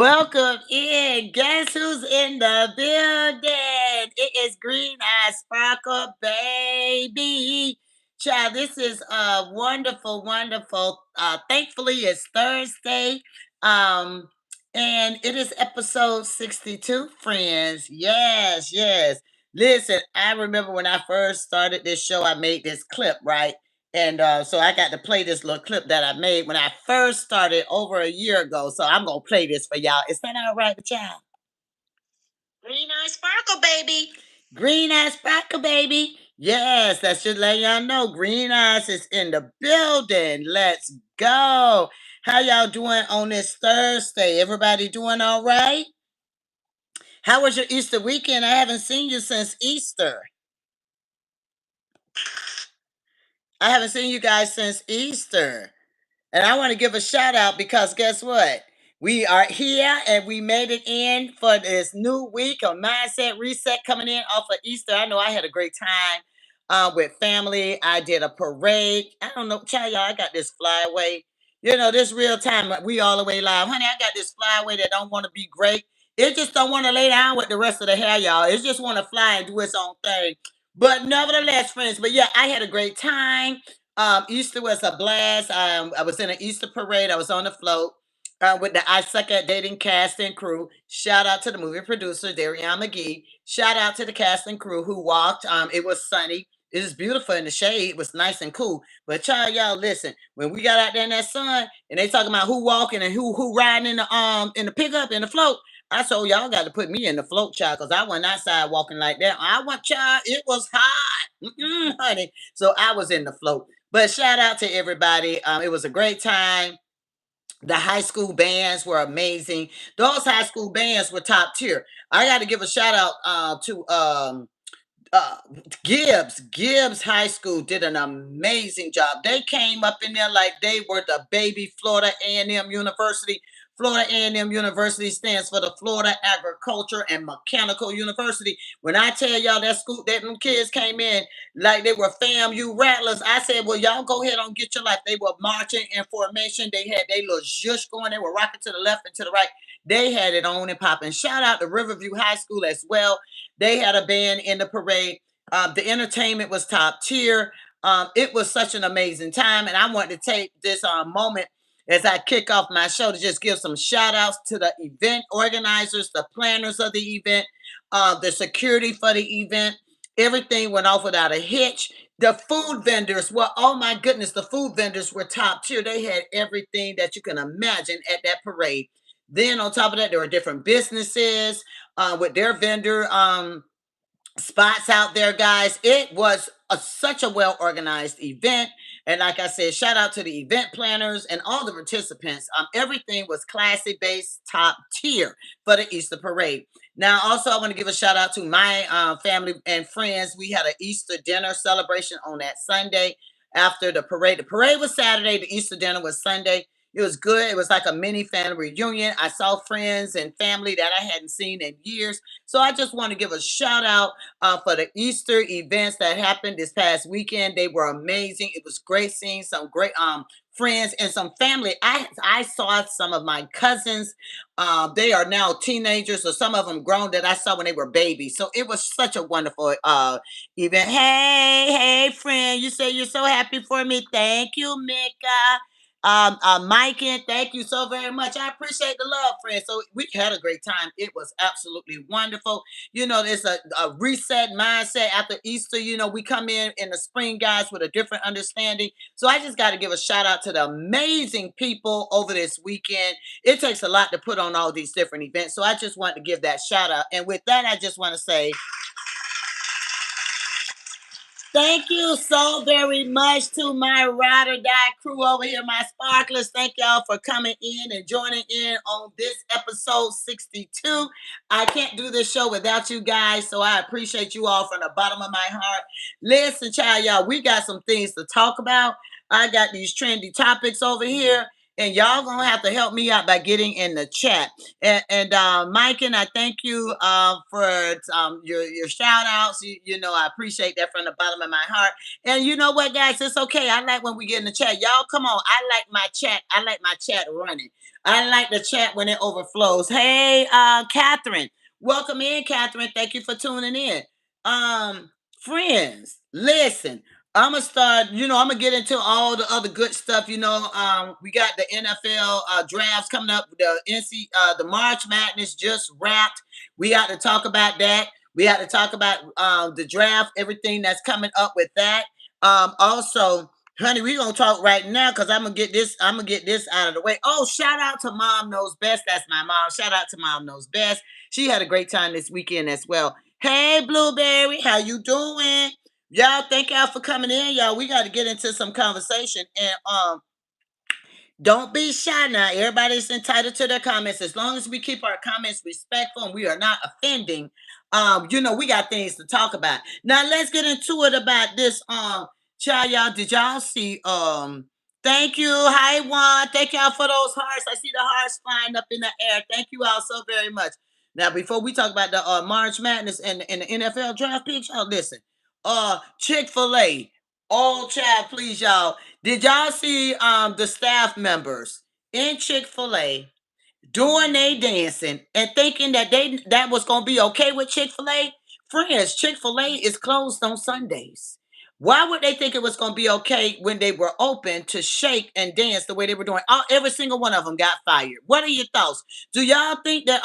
Welcome in. Guess who's in the building? It is Green Eye Sparkle, baby. Child, this is wonderful, wonderful. Thankfully, it's Thursday. Um, and it is episode 62, friends. Yes, yes. Listen, I remember when I first started this show, I made this clip, right? And so I got to play this little clip that I made when I first started over a year ago. So I'm gonna play this for y'all. Is that all right with y'all? Green Eye Sparkle, baby. Green Eye Sparkle, baby. Yes, that should let y'all know Green Eyes is in the building. Let's go. How y'all doing on this Thursday? Everybody doing all right? How was your Easter weekend? I haven't seen you since Easter. I haven't seen you guys since Easter. And I want to give a shout out because guess what? We are here and we made it in for this new week of Mindset Reset coming in off of Easter. I know I had a great time with family. I did a parade. I don't know, child, y'all, I got this flyaway. This real time, we all the way live. Honey, I got this flyaway that don't want to be great. It just don't want to lay down with the rest of the hair, y'all. It just want to fly and do its own thing. But nevertheless, friends, but yeah, I had a great time. Easter was a blast. I was in an Easter parade. I was on the float with the I Suck at Dating cast and crew. Shout out to the movie producer, Darian McGee. Shout out to the cast and crew who walked. It was sunny. It was beautiful in the shade. It was nice and cool. But y'all listen. When we got out there in that sun, and they talking about who walking and who riding in the pickup in the float, I told y'all got to put me in the float, child, because I went outside walking like that. I went, child. It was hot, honey. So I was in the float. But shout out to everybody. It was a great time. The high school bands were amazing. Those high school bands were top tier. I got to give a shout out to uh, Gibbs High School did an amazing job. They came up in there like they were the baby Florida A&M University. Florida A&M University stands for the Florida Agriculture and Mechanical University. When I tell y'all that school, that them kids came in like they were FAMU Rattlers, I said, well, y'all go ahead and get your life. They were marching in formation. They had their little zhush going. They were rocking to the left and to the right. They had it on and popping. Shout out to Riverview High School as well. They had a band in the parade. The entertainment was top tier. It was such an amazing time. And I want to take this moment as I kick off my show to just give some shout outs to the event organizers, the planners of the event, the security for the event. Everything went off without a hitch. The food vendors, well, oh my goodness, the food vendors were top tier. They had everything that you can imagine at that parade. Then on top of that, there were different businesses with their vendor spots out there, guys. It was such a well organized event. And like I said, shout out to the event planners and all the participants. Everything was classy based, top tier for the Easter parade. Now, also, I want to give a shout out to my family and friends. We had an Easter dinner celebration on that Sunday after the parade. The parade was Saturday, the Easter dinner was Sunday. It was good. It was like a mini family reunion. I saw friends and family that I hadn't seen in years. So I just want to give a shout out for the Easter events that happened this past weekend. They were amazing. It was great seeing some great friends and some family. I saw some of my cousins. They are now teenagers, or some of them grown that I saw when they were babies. So it was such a wonderful event. Hey, friend, you say you're so happy for me. Thank you, Mika. Mike, and thank you so very much. I appreciate the love, friend. So we had a great time. It was absolutely wonderful. There's a reset mindset after Easter. We come in the spring, guys, with a different understanding. So I just got to give a shout out to the amazing people over this weekend. It takes a lot to put on all these different events. So I just want to give that shout out. And with that, I just want to say, thank you so very much to my ride or die crew over here, my sparklers. Thank y'all for coming in and joining in on this episode 62. I can't do this show without you guys, so I appreciate you all from the bottom of my heart. Listen, child, y'all, we got some things to talk about. I got these trendy topics over here. and y'all gonna have to help me out by getting in the chat. And Mike, and I thank you for your shout outs. You know, I appreciate that from the bottom of my heart. And you know what, guys, it's okay. I like when we get in the chat. Y'all, come on. I like my chat. I like my chat running. I like the chat when it overflows. Hey, Catherine, welcome in, Catherine. Thank you for tuning in. Friends, listen. I'm gonna start. I'm gonna get into all the other good stuff. We got the NFL drafts coming up. The March Madness just wrapped. We got to talk about that. We got to talk about the draft, everything that's coming up with that. Also, honey, we're gonna talk right now because I'm gonna get this. I'm gonna get this out of the way. Oh, shout out to Mom Knows Best. That's my mom. Shout out to Mom Knows Best. She had a great time this weekend as well. Hey, Blueberry, how you doing? Y'all, thank y'all for coming in, y'all. We got to get into some conversation, and don't be shy now. Everybody's entitled to their comments as long as we keep our comments respectful and we are not offending. We got things to talk about. Now let's get into it about this. Child, y'all, did y'all see? Thank you. Hi, Juan. Thank y'all for those hearts. I see the hearts flying up in the air. Thank you all so very much. Now, before we talk about the March Madness and the NFL draft picks, y'all listen. Chick-fil-A. Oh, child, please, y'all. Did y'all see the staff members in Chick-fil-A doing they dancing and thinking that that was gonna be okay with Chick-fil-A? Friends, Chick-fil-A is closed on Sundays. Why would they think it was gonna be okay when they were open to shake and dance the way they were doing? Every single one of them got fired. What are your thoughts? Do y'all think that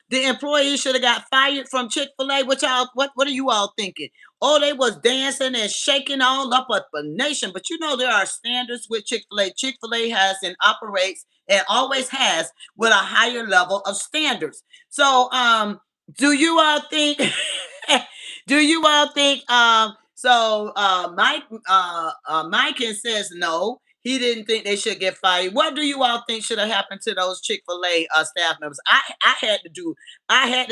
the employees should have got fired from Chick-fil-A? What are you all thinking? Oh, they was dancing and shaking all up a nation. But there are standards with Chick-fil-A. Chick-fil-A has and operates and always has with a higher level of standards. So, do you all think? Do you all think? Mike says no. He didn't think they should get fired. What do you all think should have happened to those Chick-fil-A staff members? I had to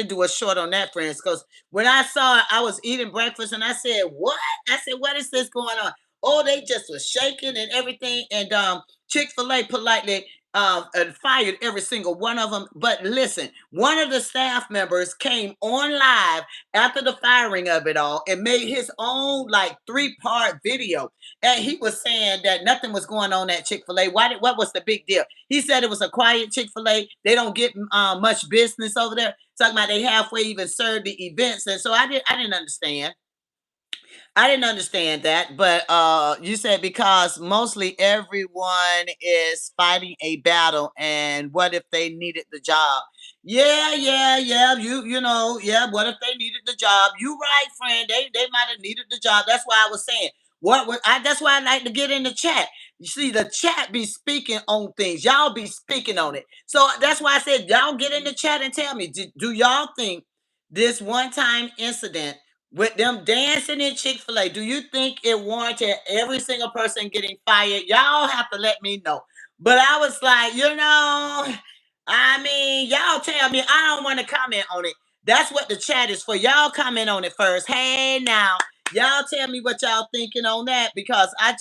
do a short on that, friends, because when I saw it, I was eating breakfast and I said, "What?" I said, "What is this going on?" Oh, they just was shaking and everything. And Chick-fil-A politely and fired every single one of them. But listen, one of the staff members came on live after the firing of it all and made his own like 3-part video. And he was saying that nothing was going on at Chick-fil-A. What was the big deal? He said it was a quiet Chick-fil-A. They don't get much business over there. Talking about they halfway even served the events. And so I didn't understand. I didn't understand that, but you said because mostly everyone is fighting a battle, and what if they needed the job? Yeah, yeah, yeah. Yeah. What if they needed the job? You right, friend. They might have needed the job. That's why I was saying that's why I like to get in the chat. You see, the chat be speaking on things. Y'all be speaking on it. So that's why I said y'all get in the chat and tell me, do y'all think this one time incident with them dancing in Chick-fil-A, do you think it warranted every single person getting fired? Y'all have to let me know. But I was like, I mean, y'all tell me. I don't want to comment on it. That's what the chat is for. Y'all comment on it first. Hey, now, y'all tell me what y'all thinking on that, because I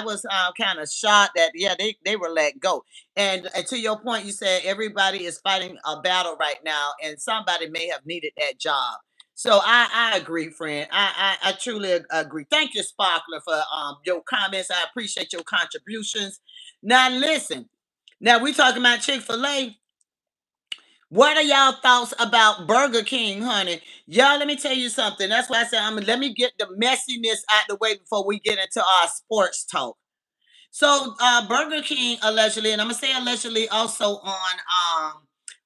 was kind of shocked that, yeah, they were let go. And to your point, you said everybody is fighting a battle right now, and somebody may have needed that job. So I agree, friend. I truly agree. Thank you, Sparkler, for your comments. I appreciate your contributions. Now listen. Now we talking about Chick-fil-A. What are y'all thoughts about Burger King, honey? Y'all, let me tell you something. That's why I said let me get the messiness out the way before we get into our sports talk. So Burger King allegedly, and I'm gonna say allegedly also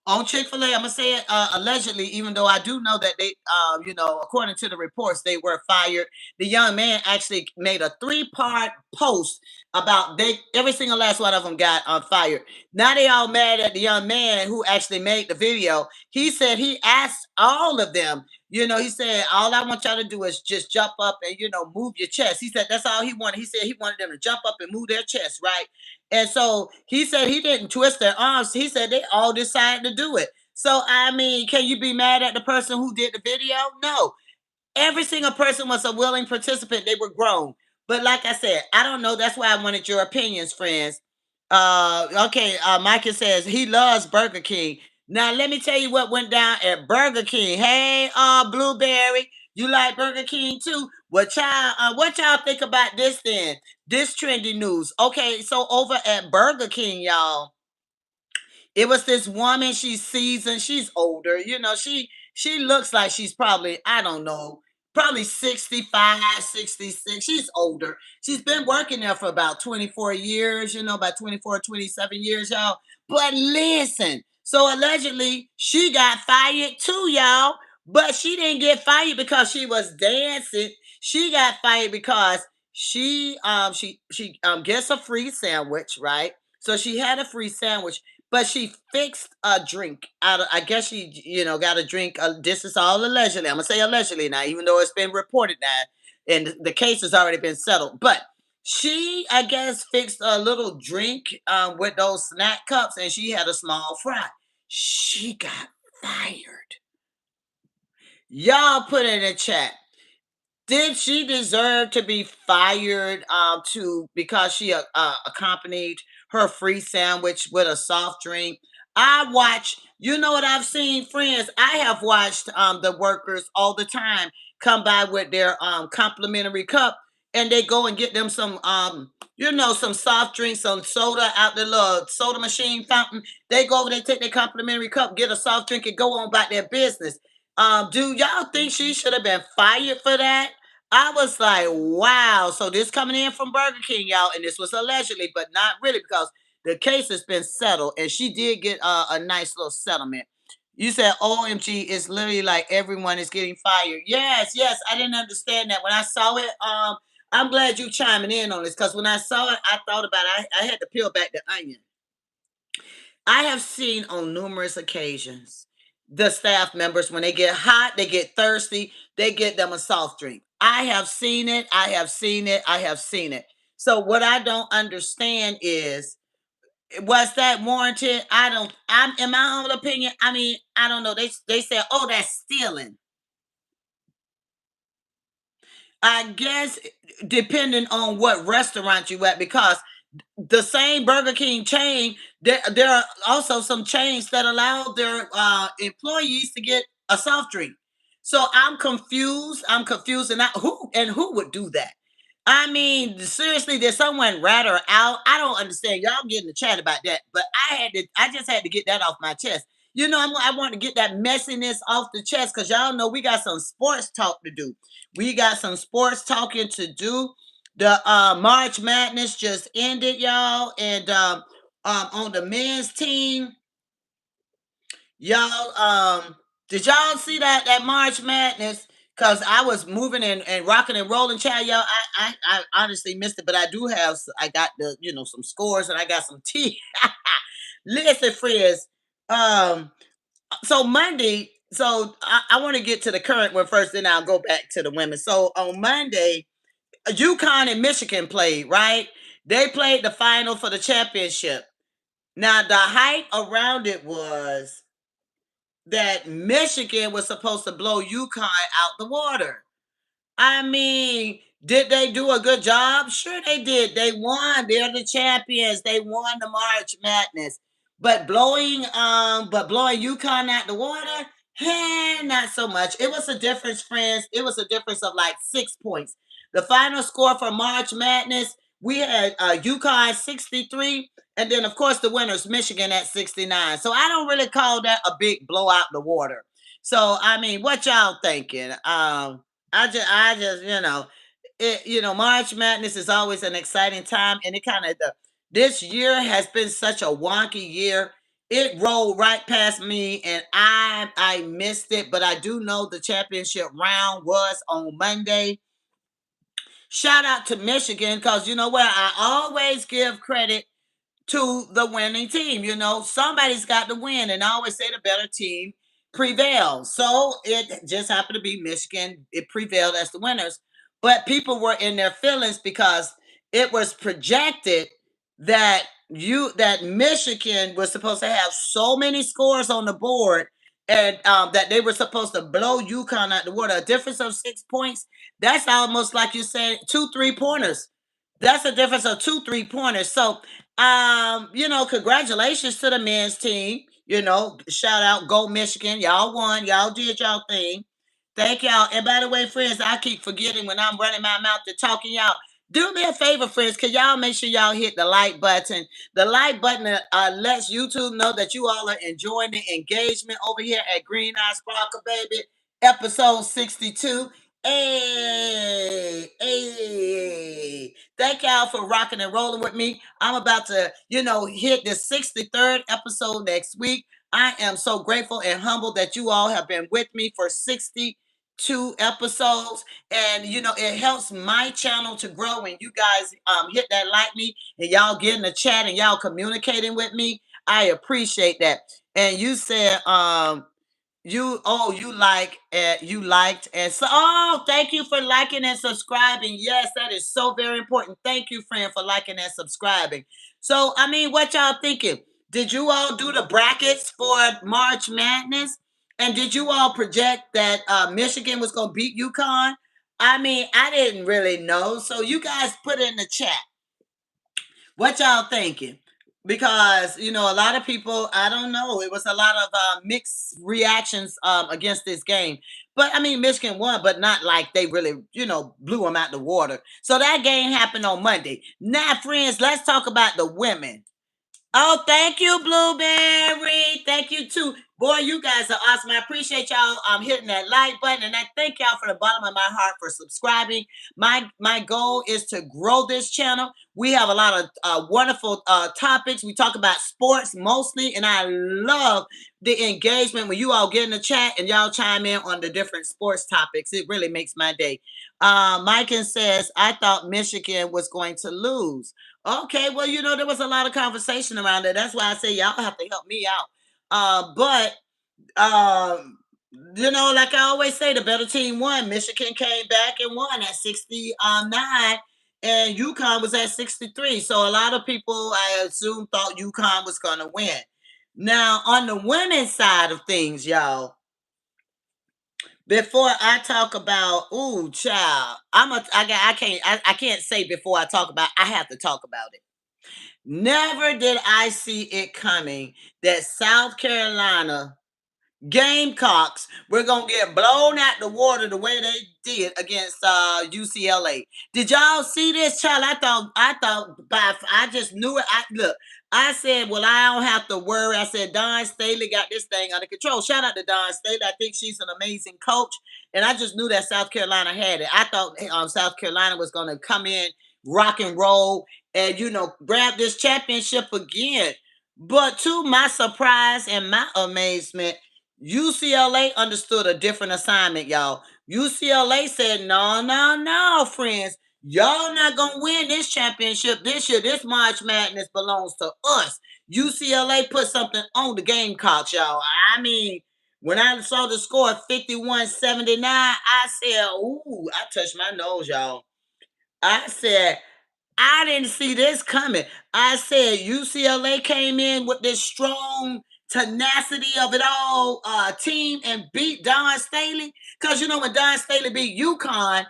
on Chick-fil-A, I'm gonna say it allegedly, even though I do know that they according to the reports, they were fired. The young man actually made a 3-part post about every single last one of them got fired. Now they all mad at the young man who actually made the video. He said he asked all of them, he said, all I want y'all to do is just jump up and, move your chest. He said that's all he wanted. He said he wanted them to jump up and move their chest, right? And so he said he didn't twist their arms. He said they all decided to do it. So, I mean, can you be mad at the person who did the video? No. Every single person was a willing participant. They were grown. But like I said, I don't know. That's why I wanted your opinions, friends. Okay, Micah says he loves Burger King. Now let me tell you what went down at Burger King. Hey, Blueberry, you like Burger King too? What y'all think about this then? This trendy news. Okay, so over at Burger King, y'all, it was this woman. She's seasoned. She's older. She looks like she's probably, I don't know, probably 65, 66. She's older. She's been working there for about 24 years, about 24, 27 years, y'all. But listen, so allegedly she got fired too, y'all. But she didn't get fired because she was dancing. She got fired because she gets a free sandwich, right? So she had a free sandwich, but she fixed a drink out of, I guess she, got a drink. This is all allegedly. I'm gonna say allegedly now, even though it's been reported now, and the case has already been settled. But she, I guess, fixed a little drink with those snack cups, and she had a small fry. She got fired. Y'all put it in the chat. Did she deserve to be fired to because she accompanied her free sandwich with a soft drink? I watch, you know what I've seen, friends? I have watched the workers all the time come by with their complimentary cup, and they go and get them some some soft drinks, some soda out the little soda machine fountain. They go over, they take their complimentary cup, get a soft drink, and go on about their business. Do y'all think she should have been fired for that? I was like, wow. So this coming in from Burger King, y'all, and this was allegedly, but not really because the case has been settled, and she did get a nice little settlement. You said, OMG, it's literally like everyone is getting fired. Yes, yes, I didn't understand that. When I saw it, I'm glad you chiming in on this because when I saw it, I thought about it. I had to peel back the onion. I have seen on numerous occasions the staff members, when they get hot, they get thirsty, they get them a soft drink. I have seen it. I have seen it. I have seen it. So what I don't understand is, was that warranted? I don't. I'm in my humble opinion. I mean, I don't know. They said, oh, that's stealing. I guess depending on what restaurant you at, because the same Burger King chain, there are also some chains that allow their employees to get a soft drink. So I'm confused. I'm confused, and who would do that? I mean, seriously, did someone rat her out? I don't understand. Y'all getting the chat about that, but I just had to get that off my chest. I want to get that messiness off the chest because y'all know we got some sports talk to do. We got some sports talking to do. The March Madness just ended, y'all, and on the men's team, y'all, did y'all see that March Madness? Cause I was moving and rocking and rolling, child, y'all. I honestly missed it, but I do have. I got the some scores and I got some tea. Listen, friends. Um, so Monday. So I want to get to the current one first, then I'll go back to the women. So on Monday, UConn and Michigan played, right? They played the final for the championship. Now, the hype around it was that Michigan was supposed to blow UConn out the water. I mean, did they do a good job? Sure, they did. They won. They're the champions. They won the March Madness. But blowing UConn out the water, not so much. It was a difference, friends. It was a difference of like 6 points. The final score for March Madness, we had UConn 63, and then of course the winners Michigan at 69. So I don't really call that a big blow out the water. So I mean, what y'all thinking? I just, March Madness is always an exciting time, and it kind of this year has been such a wonky year. It rolled right past me, and I missed it. But I do know the championship round was on Monday. Shout out to Michigan, because you know what? I always give credit to the winning team. Somebody's got to win, and I always say the better team prevails. So it just happened to be Michigan. It prevailed as the winners, but people were in their feelings because it was projected that Michigan was supposed to have so many scores on the board, and that they were supposed to blow UConn out the water. A difference of 6 points. That's almost like you said, two 3-pointers. That's a difference of two 3-pointers. So Congratulations to the men's team. Shout out, go Michigan. Y'all won. Y'all did y'all thing. Thank y'all. And by the way, friends, I keep forgetting when I'm running my mouth to talking y'all. Do me a favor, friends. Can y'all make sure y'all hit the like button? The like button lets YouTube know that you all are enjoying the engagement over here at Green Eye Sparkle, baby. Episode 62. Hey, hey. Thank y'all for rocking and rolling with me. I'm about to, hit the 63rd episode next week. I am so grateful and humbled that you all have been with me for 62 episodes. And it helps my channel to grow when you guys hit that like me and y'all get in the chat and y'all communicating with me. I appreciate that. And you said you liked and so thank you for liking and subscribing. Yes, that is so very important. Thank you, friend, for liking and subscribing. So I mean, what y'all thinking? Did you all do the brackets for March Madness? And did you all project that Michigan was going to beat UConn? I mean, I didn't really know. So you guys put it in the chat. What y'all thinking? Because a lot of people, I don't know. It was a lot of mixed reactions against this game. But I mean, Michigan won, but not like they really, blew them out the water. So that game happened on Monday. Now, friends, let's talk about the women. Oh, thank you, Blueberry. Thank you too. Boy, you guys are awesome. I appreciate y'all hitting that like button. And I thank y'all from the bottom of my heart for subscribing. My goal is to grow this channel. We have a lot of wonderful topics. We talk about sports mostly, and I love the engagement when you all get in the chat and y'all chime in on the different sports topics. It really makes my day. Mike says, I thought Michigan was going to lose. Okay, well, there was a lot of conversation around it. That's why I say y'all have to help me out. But like I always say, the better team won. Michigan came back and won at 69, and UConn was at 63. So a lot of people, I assume, thought UConn was going to win. Now, on the women's side of things, y'all, before I talk about, ooh, child, I can't say before I talk about. I have to talk about it. Never did I see it coming that South Carolina Gamecocks were gonna get blown out the water the way they did against UCLA. Did y'all see this, child? I just knew it. I said, well, I don't have to worry. I said, Don Staley got this thing under control. Shout out to Don Staley. I think she's an amazing coach. And I just knew that South Carolina had it. I thought South Carolina was gonna come in, rock and roll, and grab this championship again. But to my surprise and my amazement, UCLA understood a different assignment, y'all. UCLA said, no, no, no, friends. Y'all not going to win this championship this year. This March Madness belongs to us. UCLA put something on the Gamecocks, y'all. I mean, when I saw the score 51-79, I said, ooh, I touched my nose, y'all. I said, I didn't see this coming. I said UCLA came in with this strong tenacity of it all team and beat Don Staley. Because when Don Staley beat UConn,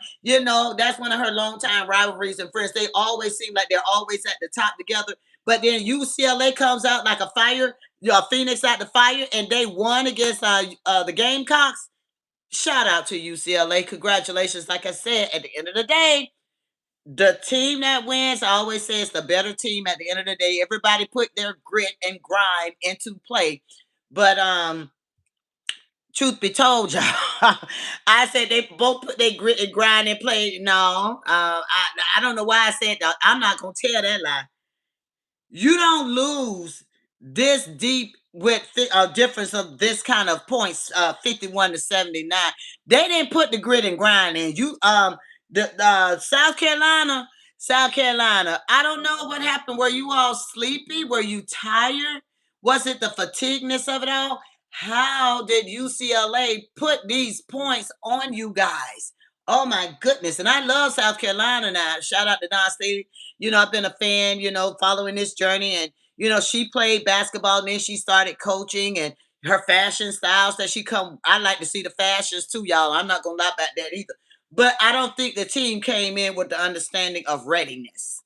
that's one of her longtime rivalries and friends. They always seem like they're always at the top together. But then UCLA comes out like a fire, Phoenix out the fire, and they won against the Gamecocks. Shout out to UCLA. Congratulations. Like I said, at the end of the day, the team that wins, I always say, it's the better team at the end of the day. Everybody put their grit and grind into play. But truth be told, y'all, I said they both put their grit and grind in play. No, I don't know why I said that. I'm not gonna tell that lie. You don't lose this deep with a difference of this kind of points, 51-79. They didn't put the grit and grind in. The South Carolina. I don't know what happened. Were you all sleepy? Were you tired? Was it the fatigueness of it all? How did UCLA put these points on you guys? Oh my goodness. And I love South Carolina now. Shout out to Don Staley. I've been a fan, following this journey. And, she played basketball and then she started coaching and her fashion styles that I like to see the fashions too, y'all. I'm not going to lie about that either. But I don't think the team came in with the understanding of readiness.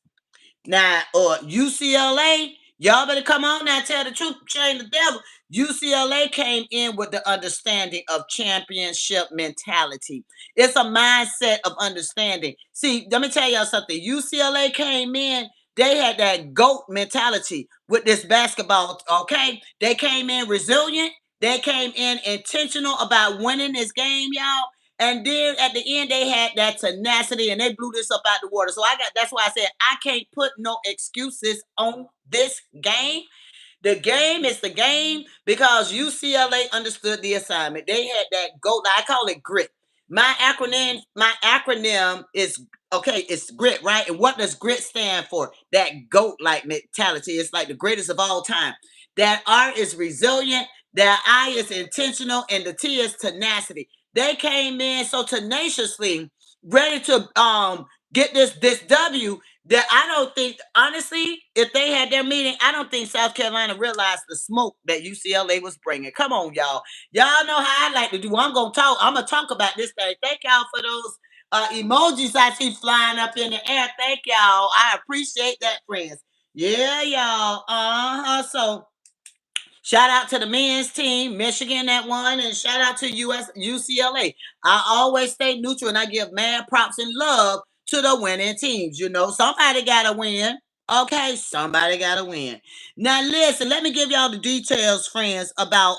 Now, or UCLA, y'all better come on now, tell the truth, shame the devil. UCLA came in with the understanding of championship mentality. It's a mindset of understanding. See, let me tell y'all something. UCLA came in, they had that GOAT mentality with this basketball, okay? They came in resilient. They came in intentional about winning this game, y'all. And then at the end, they had that tenacity and they blew this up out the water. So that's why I said I can't put no excuses on this game. The game is the game because UCLA understood the assignment. They had that goal. I call it grit. My acronym is okay, it's grit, right? And what does grit stand for? That goat-like mentality. It's like the greatest of all time. That R is resilient, that I is intentional, and the T is tenacity. They came in so tenaciously, ready to get this W that I don't think, honestly, if they had their meeting, I don't think South Carolina realized the smoke that UCLA was bringing. Come on, y'all. Y'all know how I like to do. I'm gonna talk. I'm gonna talk about this thing. Thank y'all for those emojis I see flying up in the air. Thank y'all. I appreciate that, friends. Yeah, y'all. So shout out to the men's team, Michigan that won, and shout out to UCLA. I always stay neutral and I give mad props and love to the winning teams. You know, somebody gotta win. Okay, somebody gotta win. Now listen, let me give y'all the details, friends, about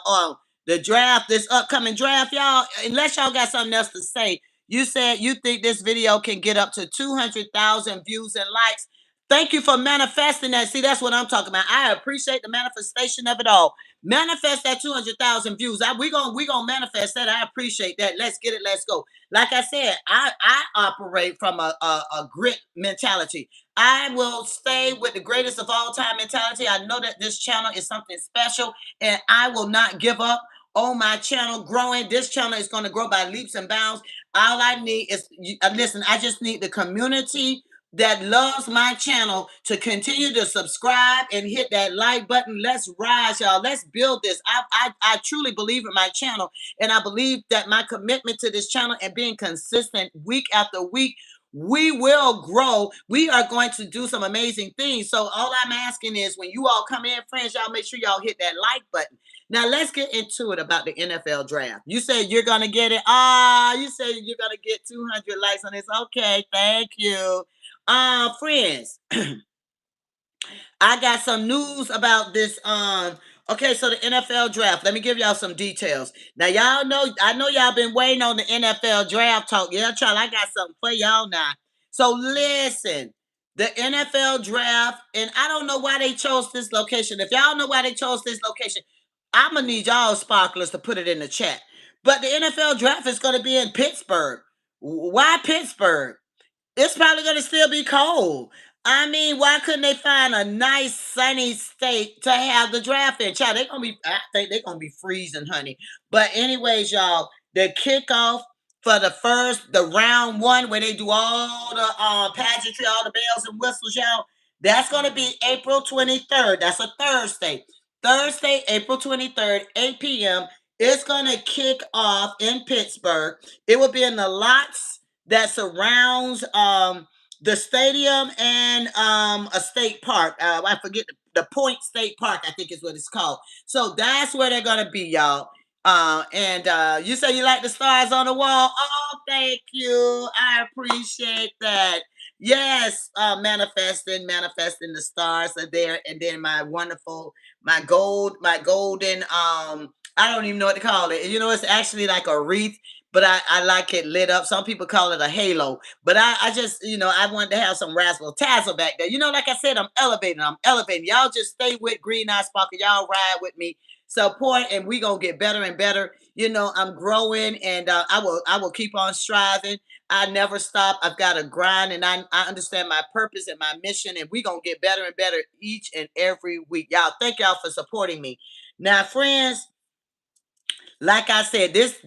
the draft, this upcoming draft, y'all. Unless y'all got something else to say, you said you think this video can get up to 200,000 views and likes. Thank you for manifesting that. See, that's what I'm talking about. I appreciate the manifestation of it all. Manifest that 200,000 views. We gonna manifest that. I appreciate that. Let's get it. Let's go. Like I said, I operate from a grit mentality. I will stay with the greatest of all time mentality. I know that this channel is something special, and I will not give up on my channel growing. This channel is going to grow by leaps and bounds. All I need is listen. I just need the community that loves my channel to continue to subscribe and hit that like button. Let's rise, y'all. Let's build this. I truly believe in my channel, and I believe that my commitment to this channel and being consistent week after week, we will grow. We are going to do some amazing things. So all I'm asking is when you all come in, friends, y'all make sure y'all hit that like button. Now let's get into it about the NFL draft. You said you're gonna get it. You said you're gonna get 200 likes on this. Okay, thank you. Friends, I got some news about this. Okay, so the NFL draft. Let me give y'all some details. Now, y'all know, I know y'all been waiting on the NFL draft talk. Yeah, child, I got something for y'all now. So listen, the NFL draft, and I don't know why they chose this location. If y'all know why they chose this location, I'm gonna need y'all sparklers to put it in the chat. But the NFL draft is gonna be in Pittsburgh. Why Pittsburgh? It's probably gonna still be cold. I mean, why couldn't they find a nice sunny state to have the draft in? Child, I think they're gonna be freezing, honey. But anyways, y'all, the kickoff for the round one where they do all the pageantry, all the bells and whistles, y'all. That's gonna be April 23rd. That's a Thursday. Thursday, April 23rd, 8 p.m. It's gonna kick off in Pittsburgh. It will be in the lots that surrounds the stadium and a state park. I forget the Point State Park, I think is what it's called. So that's where they're gonna be, y'all. And you say you like the stars on the wall. Oh, thank you. I appreciate that. Yes, manifesting the stars are there, and then my golden I don't even know what to call it. You know, it's actually like a wreath, but I like it lit up. Some people call it a halo, but I just, I wanted to have some razzle tazzle back there. Like I said, I'm elevating. I'm elevating. Y'all just stay with Green Eye Sparkle. Y'all ride with me, support, and we gonna get better and better. I'm growing, and I will keep on striving. I never stop. I've got to grind, and I understand my purpose and my mission, and we gonna get better and better each and every week. Y'all, thank y'all for supporting me. Now, friends, like I said, this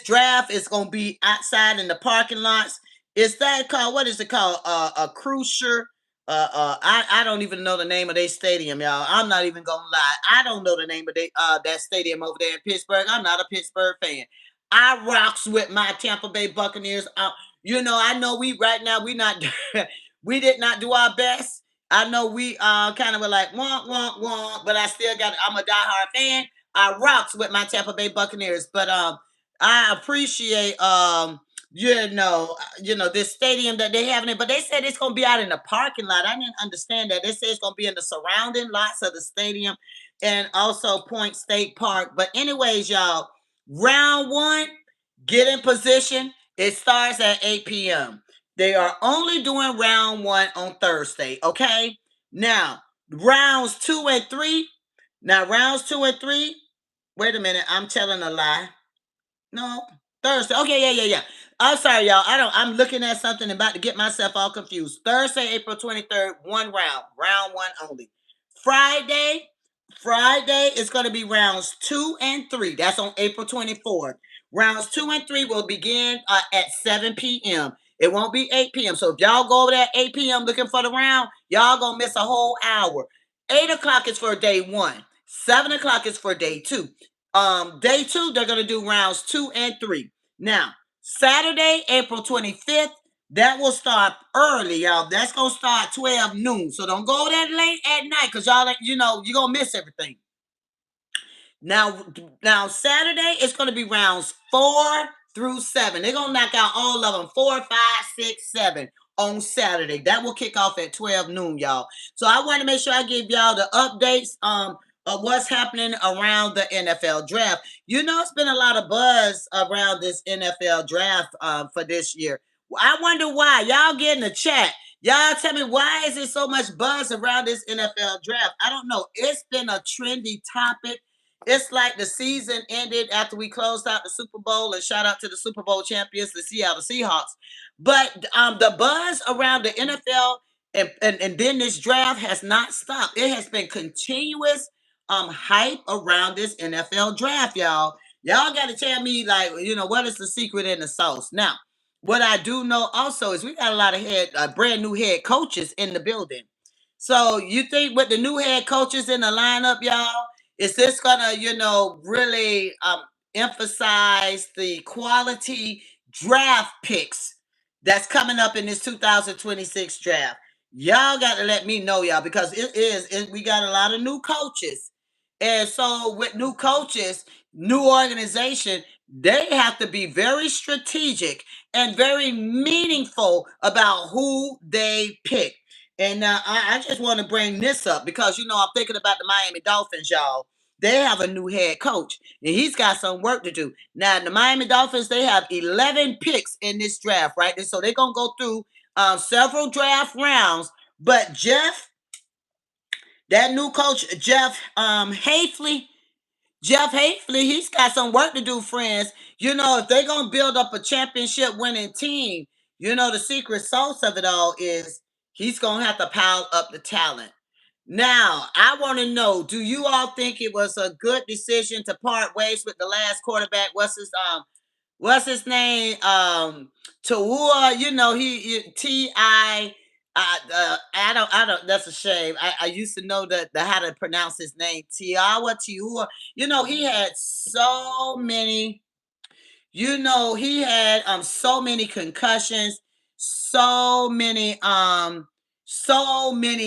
draft is gonna be outside in the parking lots. Is that called, what is it called? A cruiser. I don't even know the name of their stadium, y'all. I'm not even gonna lie. I don't know the name of that stadium over there in Pittsburgh. I'm not a Pittsburgh fan. I rocks with my Tampa Bay Buccaneers. I know we right now we not We did not do our best. I know we kind of were like wonk wonk wonk, but I still got. I'm a diehard fan. I rocks with my Tampa Bay Buccaneers, but I appreciate this stadium that they have in it, but they said it's gonna be out in the parking lot. I didn't understand that. They said it's gonna be in the surrounding lots of the stadium and also Point State Park. But anyways, y'all, round one, get in position. It starts at 8 p.m. They are only doing round one on Thursday. Okay. Now, rounds two and three. Now, rounds two and three. Wait a minute. I'm telling a lie. No, Thursday. Okay, yeah. I'm sorry, y'all. I'm looking at something about to get myself all confused. Thursday, April 23rd, one round one only. Friday, Friday is going to be rounds two and three. That's on April 24th. Rounds two and three will begin at 7 p.m. It won't be 8 p.m. So if y'all go over there at 8 p.m. looking for the round, y'all gonna miss a whole hour. 8 o'clock is for day one. 7 o'clock is for day two. Day two, they're gonna do rounds two and three. Now, Saturday, April 25th, that will start early, y'all. That's gonna start 12 noon. So don't go that late at night, because y'all, you're gonna miss everything. Now Saturday it's gonna be rounds 4 through 7. They're gonna knock out all of them, 4, 5, 6, 7 on Saturday. That will kick off at 12 noon, y'all. So I want to make sure I give y'all the updates of what's happening around the NFL draft. It's been a lot of buzz around this NFL draft for this year. I wonder why. Y'all get in the chat. Y'all tell me, why is there so much buzz around this NFL draft? I don't know. It's been a trendy topic. It's like the season ended after we closed out the Super Bowl, and shout out to the Super Bowl champions, the Seattle Seahawks. But the buzz around the NFL and then this draft has not stopped. It has been continuous hype around this NFL draft, y'all. Y'all got to tell me, like, what is the secret in the sauce? Now, what I do know also is we got a lot of brand new head coaches in the building. So you think with the new head coaches in the lineup, y'all, is this gonna, really emphasize the quality draft picks that's coming up in this 2026 draft? Y'all got to let me know, y'all, because we got a lot of new coaches. And so with new coaches, new organization, they have to be very strategic and very meaningful about who they pick. And I just want to bring this up because, I'm thinking about the Miami Dolphins, y'all. They have a new head coach, and he's got some work to do. Now, the Miami Dolphins, they have 11 picks in this draft, right? And so they're going to go through several draft rounds. But that new coach, Jeff Hafley, he's got some work to do, friends. If they're going to build up a championship winning team, the secret sauce of it all is he's going to have to pile up the talent. Now, I want to know, do you all think it was a good decision to part ways with the last quarterback? What's his name? Tahua, he T-I I don't that's a shame. I used to know the how to pronounce his name. Tiahua. He had so many he had so many concussions, so many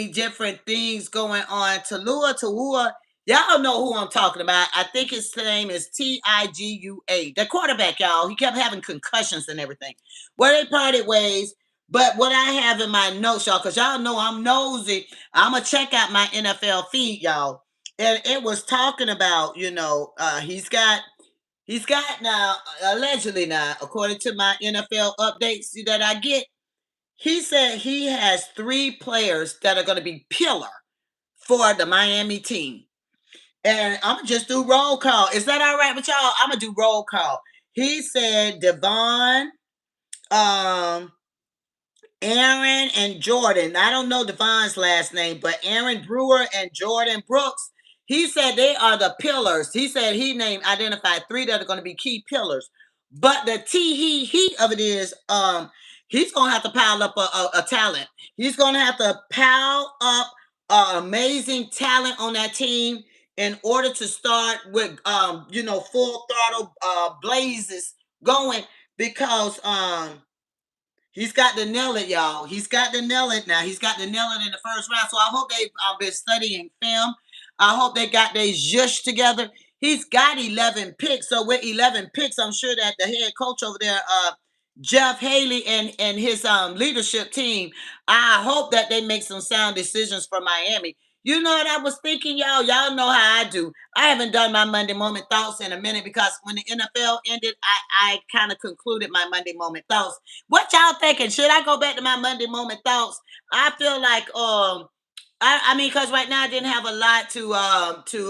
different things going on. Tahua, y'all know who I'm talking about. I think his name is Tigua. The quarterback, y'all. He kept having concussions and everything. Well, they parted ways. But what I have in my notes, y'all, because y'all know I'm nosy, I'm gonna check out my NFL feed, y'all. And it was talking about, he's got now, allegedly now, according to my NFL updates that I get, he said he has 3 players that are going to be pillar for the Miami team. And I'm going to just do roll call. Is that all right with y'all? I'm going to do roll call. He said Devon, um, Aaron, and Jordan. I don't know Devon's last name, but Aaron Brewer and Jordan Brooks. He said they are the pillars. He said he identified 3 that are going to be key pillars. But the heat of it is, he's going to have to pile up a talent. He's going to have to pile up amazing talent on that team in order to start with, full throttle blazes going, because He's got to nail it, y'all. He's got to nail it now. He's got to nail it in the first round. So I hope they've been studying film. I hope they got their zhush together. He's got 11 picks. So with 11 picks, I'm sure that the head coach over there, Jeff Haley and his leadership team, I hope that they make some sound decisions for Miami. You know what I was thinking, y'all? Y'all know how I do. I haven't done my Monday moment thoughts in a minute because when the NFL ended, I kind of concluded my Monday moment thoughts. What y'all thinking? Should I go back to my Monday moment thoughts? I feel like I mean, because right now I didn't have a lot to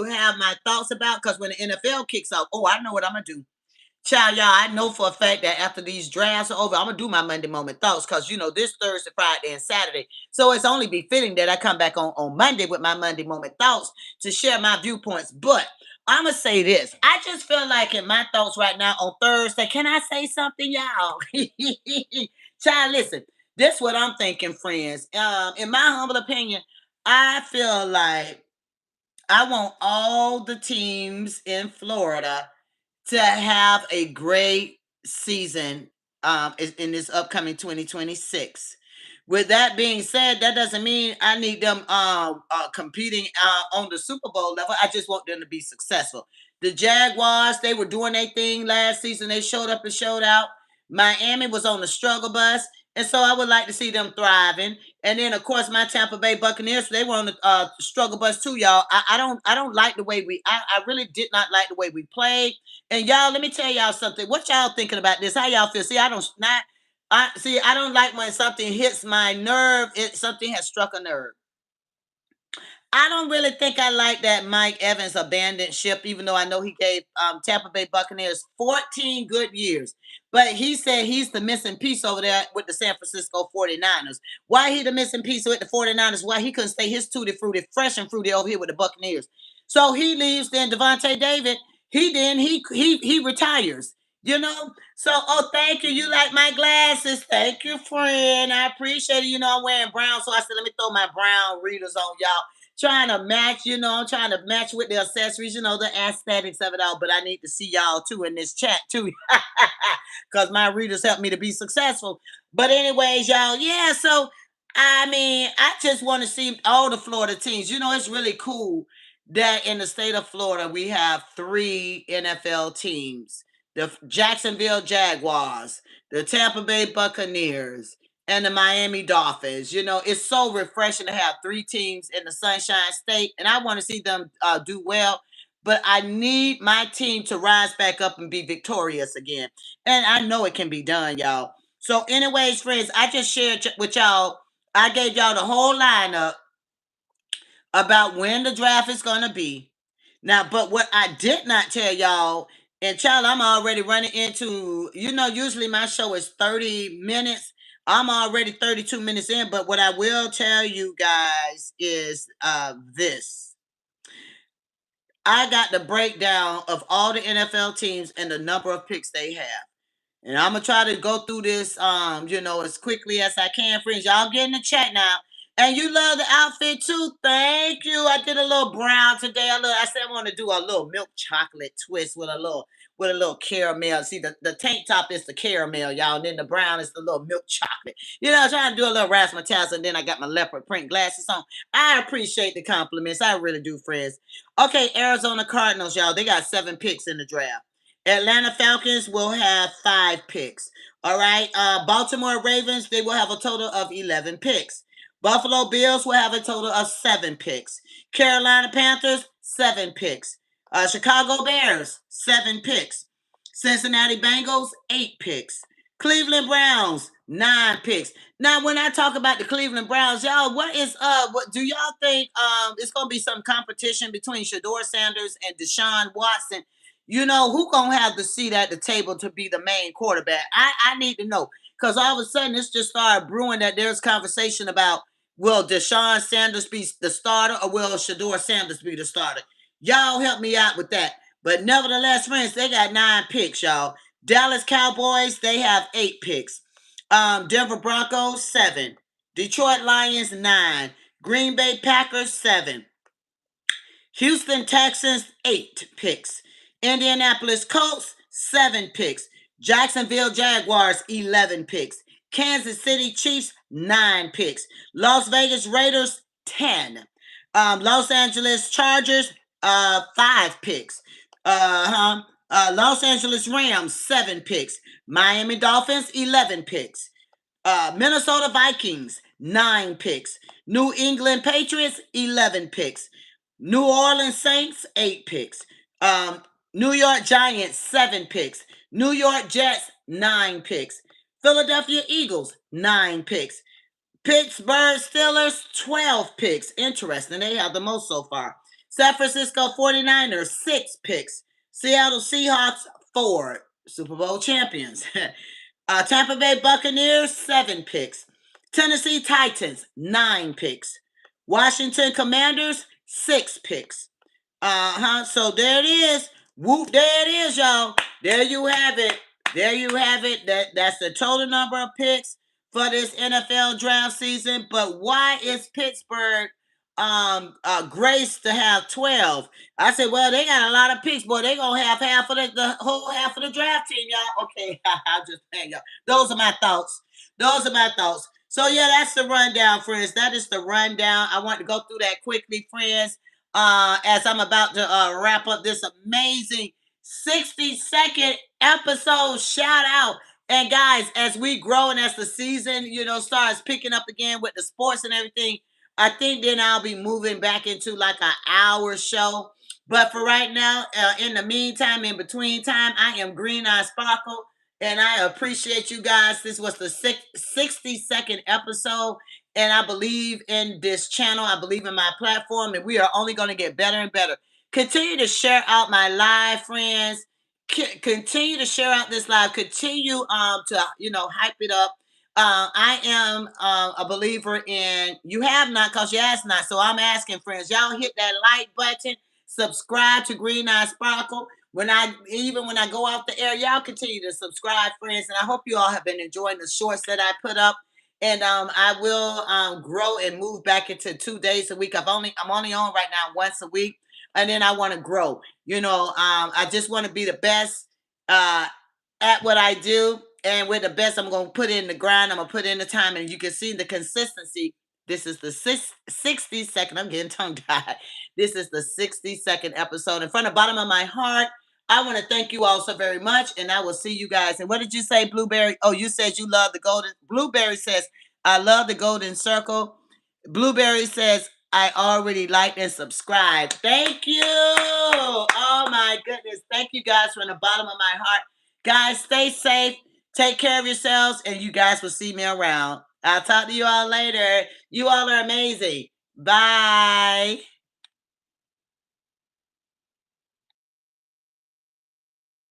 have my thoughts about. Because when the NFL kicks off, oh, I know what I'm gonna do. Child, y'all, I know for a fact that after these drafts are over, I'm gonna do my Monday moment thoughts because this Thursday, Friday, and Saturday. So it's only befitting that I come back on Monday with my Monday moment thoughts to share my viewpoints. But I'm gonna say this. I just feel like in my thoughts right now on Thursday, can I say something, y'all? Child, listen, this is what I'm thinking, friends. In my humble opinion, I feel like I want all the teams in Florida to have a great season in this upcoming 2026. With that being said, that doesn't mean I need them competing on the Super Bowl level. I just want them to be successful. The Jaguars, they were doing their thing last season. They showed up and showed out. Miami was on the struggle bus. And so I would like to see them thriving. And then, of course, my Tampa Bay Buccaneers, they were on the struggle bus too, y'all. I don't like the way I really did not like the way we played. And y'all, let me tell y'all something. What y'all thinking about this? How y'all feel? See, I don't like when something hits my nerve. Something has struck a nerve. I don't really think I like that Mike Evans abandoned ship, even though I know he gave Tampa Bay Buccaneers 14 good years. But he said he's the missing piece over there with the San Francisco 49ers. Why he the missing piece with the 49ers? Why he couldn't stay his tutti frutti, fresh and fruity over here with the Buccaneers? So he leaves, then Devontae David, he retires. So thank you. You like my glasses. Thank you, friend. I appreciate it. I'm wearing brown. So I said, let me throw my brown readers on y'all trying to match, I'm trying to match with the accessories, the aesthetics of it all. But I need to see y'all too in this chat too, because my readers help me to be successful. But anyways, y'all, yeah. So I mean, I just want to see all the Florida teams. It's really cool that in the state of Florida we have three NFL teams: the Jacksonville Jaguars, the Tampa Bay Buccaneers, and the Miami Dolphins. It's so refreshing to have three teams in the Sunshine State, and I want to see them do well. But I need my team to rise back up and be victorious again. And I know it can be done, y'all. So, anyways, friends, I just shared with y'all. I gave y'all the whole lineup about when the draft is going to be. Now, but what I did not tell y'all, and child, I'm already running into, usually my show is 30 minutes. I'm already 32 minutes in, but what I will tell you guys is this. I got the breakdown of all the NFL teams and the number of picks they have. And I'm gonna try to go through this, as quickly as I can, friends. Y'all get in the chat now. And you love the outfit too. Thank you. I did a little brown today. I said I want to do a little milk chocolate twist with a little caramel. See, the tank top is the caramel, y'all, and then the brown is the little milk chocolate. Trying to do a little razzmatazz, and then I got my leopard print glasses on. I appreciate the compliments. I really do, friends. Okay, Arizona Cardinals, y'all. They got 7 picks in the draft. Atlanta Falcons will have 5 picks. All right. Baltimore Ravens, they will have a total of 11 picks. Buffalo Bills will have a total of 7 picks. Carolina Panthers, 7 picks. Chicago Bears, 7 picks. Cincinnati Bengals, 8 picks. Cleveland Browns, 9 picks. Now, when I talk about the Cleveland Browns, y'all, what do y'all think it's gonna be some competition between Shador Sanders and Deshaun Watson? Who gonna have the seat at the table to be the main quarterback? I need to know. Because all of a sudden it's just started brewing that there's conversation about, will Deshaun Sanders be the starter or will Shador Sanders be the starter? Y'all help me out with that. But nevertheless, friends, they got 9 picks, y'all. Dallas Cowboys, they have 8 picks. Denver Broncos, 7. Detroit Lions, 9. Green Bay Packers, 7. Houston Texans, 8 picks. Indianapolis Colts, 7 picks. Jacksonville Jaguars, 11 picks. Kansas City Chiefs, 9 picks. Las Vegas Raiders, 10. Los Angeles Chargers, 5 picks. Los Angeles Rams, 7 picks. Miami Dolphins, 11 picks. Minnesota Vikings, 9 picks. New England Patriots, 11 picks. New Orleans Saints, 8 picks. New York Giants, 7 picks. New York Jets, 9 picks. Philadelphia Eagles, 9 picks. Pittsburgh Steelers, 12 picks. Interesting. They have the most so far. San Francisco 49ers, 6 picks. Seattle Seahawks, 4. Super Bowl champions. Tampa Bay Buccaneers, 7 picks. Tennessee Titans, 9 picks. Washington Commanders, 6 picks. So there it is. Whoop, there it is, y'all. There you have it. There you have it. That's the total number of picks for this NFL draft season. But why is Pittsburgh graced to have 12? I said, well, they got a lot of picks, boy. They gonna have half of the whole half of the draft team, y'all. Okay, I'll just hang up. Those are my thoughts. Those are my thoughts. So yeah, that's the rundown, friends. That is the rundown. I want to go through that quickly, friends. As I'm about to wrap up this amazing 60-second episode. Shout out. And guys, as we grow and as the season, starts picking up again with the sports and everything, I think then I'll be moving back into like an hour show. But for right now, in the meantime, in between time, I am Green Eye Sparkle. And I appreciate you guys. This was the 60-second episode. And I believe in this channel. I believe in my platform. And we are only going to get better and better. Continue to share out my live, friends. Continue to share out this live. Continue to hype it up. I am a believer in you have not because you ask not. So I'm asking, friends, y'all hit that like button. Subscribe to Green Eye Sparkle. When I go off the air, y'all continue to subscribe, friends. And I hope you all have been enjoying the shorts that I put up. And I will grow and move back into 2 days a week. I'm only on right now once a week. And then I want to grow. I just want to be the best at what I do. And with the best, I'm going to put in the grind. I'm going to put in the time. And you can see the consistency. This is the 60-second. I'm getting tongue-tied. This is the 60-second episode. And from the bottom of my heart, I want to thank you all so very much. And I will see you guys. And what did you say, Blueberry? Oh, you said you love the golden. Blueberry says, I love the golden circle. Blueberry says, I already liked and subscribed. Thank you. Oh, my goodness. Thank you guys from the bottom of my heart. Guys, stay safe. Take care of yourselves. And you guys will see me around. I'll talk to you all later. You all are amazing. Bye.